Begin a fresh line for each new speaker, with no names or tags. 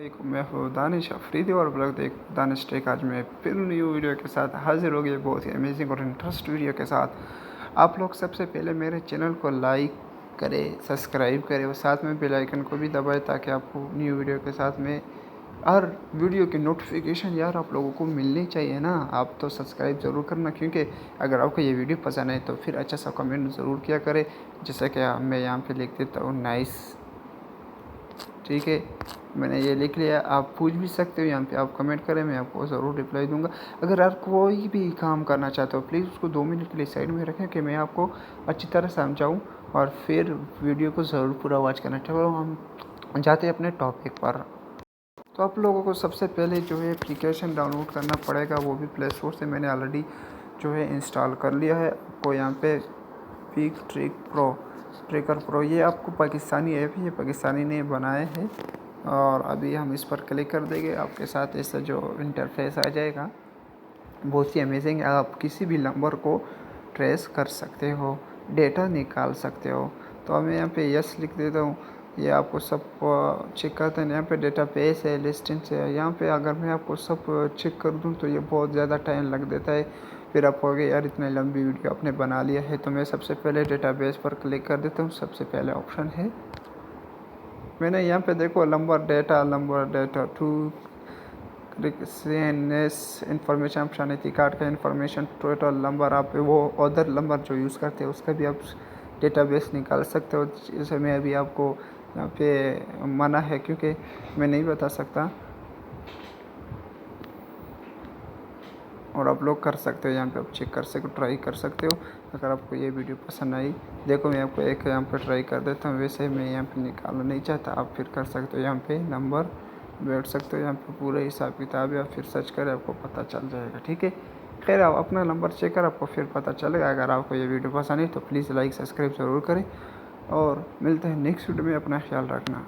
मैं हूँ दानिश अफरीदी और ब्लॉग देख दानिश टेक। आज मैं फिर न्यू वीडियो के साथ हाजिर हो गई, बहुत ही अमेजिंग और इंटरेस्ट वीडियो के साथ। आप लोग सबसे पहले मेरे चैनल को लाइक करें, सब्सक्राइब करें और साथ में बेल आइकन को भी दबाएं ताकि आपको न्यू वीडियो के साथ में हर वीडियो की नोटिफिकेशन यार आप लोगों को मिलनी चाहिए ना। आप तो सब्सक्राइब ज़रूर करना, क्योंकि अगर आपको ये वीडियो पसंद आए तो फिर अच्छा सा कमेंट ज़रूर किया करें, जैसा कि मैं यहाँ पे लिख देता हूँ नाइस। ठीक है, मैंने ये लिख लिया। आप पूछ भी सकते हो, यहाँ पे आप कमेंट करें, मैं आपको ज़रूर रिप्लाई दूंगा। अगर आप कोई भी काम करना चाहते हो प्लीज़ उसको 2 मिनट के लिए साइड में रखें कि मैं आपको अच्छी तरह समझाऊं और फिर वीडियो को ज़रूर पूरा वॉच करना। चलो हम जाते हैं अपने टॉपिक पर। तो आप लोगों को सबसे पहले जो है एप्लीकेशन डाउनलोड करना पड़ेगा, वो भी प्ले स्टोर से। मैंने ऑलरेडी जो है इंस्टॉल कर लिया है। आपको यहाँ पे पीक ट्रैकर प्रो, ये आपको पाकिस्तानी ऐप है, ये पाकिस्तानी ने बनाए हैं। और अभी हम इस पर क्लिक कर देंगे, आपके साथ ऐसा जो इंटरफेस आ जाएगा, बहुत ही अमेजिंग है। आप किसी भी नंबर को ट्रेस कर सकते हो, डेटा निकाल सकते हो। तो मैं यहाँ पे यस लिख देता हूँ। ये आपको सब चेक करते हैं। यहाँ पे डेटाबेस है, लिस्टिंग्स है। यहाँ पे अगर मैं आपको सब चेक कर दूँ तो ये बहुत ज़्यादा टाइम लग देता है। फिर आप कहोगे यार इतनी लंबी वीडियो आपने बना लिया है। तो मैं सबसे पहले डेटाबेस पर क्लिक कर देता हूँ। सबसे पहले ऑप्शन है, मैंने यहाँ पे देखो number data to information option है, कार्ड का इंफॉर्मेशन, टोटल नंबर। आप वो अदर नंबर जो यूज़ करते हैं उसका भी आप डेटाबेस निकाल सकते हो। जैसे मैं अभी आपको यहाँ पे मना है क्योंकि मैं नहीं बता सकता, और आप लोग कर सकते हो। यहाँ पे आप चेक कर सकते हो, ट्राई कर सकते हो। अगर आपको ये वीडियो पसंद आई, देखो मैं आपको एक यहाँ पे ट्राई कर देता हूँ। वैसे मैं यहाँ पे निकालना नहीं चाहता, आप फिर कर सकते हो। यहाँ पे नंबर बैठ सकते हो, यहाँ पे पूरे हिसाब किताब है। आप फिर सर्च करें, आपको पता चल जाएगा। ठीक है, खैर आप अपना नंबर चेक कर, आपको फिर पता चलेगा। अगर आपको ये वीडियो पसंद आई तो प्लीज़ लाइक सब्सक्राइब ज़रूर करें और मिलते हैं नेक्स्ट वीडियो में। अपना ख्याल रखना।